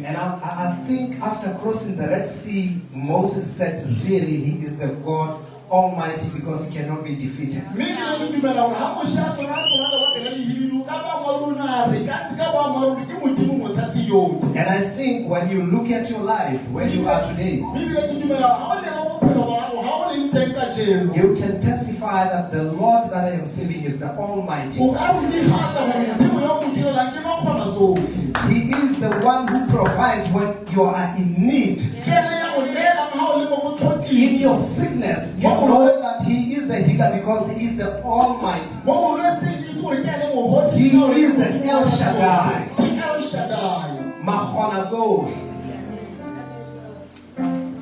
And I think after crossing the Red Sea, Moses said, really, he is the God Almighty because he cannot be defeated. And I think when you look at your life, where you are today, you can testify that the Lord that I am serving is the Almighty. He is the one who provides when you are in need. In your sickness, you know that He is the healer because He is the Almighty. He is the El Shaddai. Mahonazor.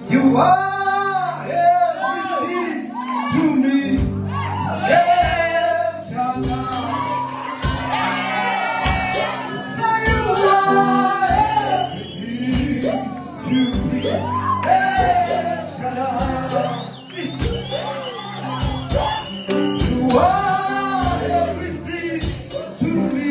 You are everything to me. El Shaddai. So you are everything to me. El Shaddai. You are everything to me.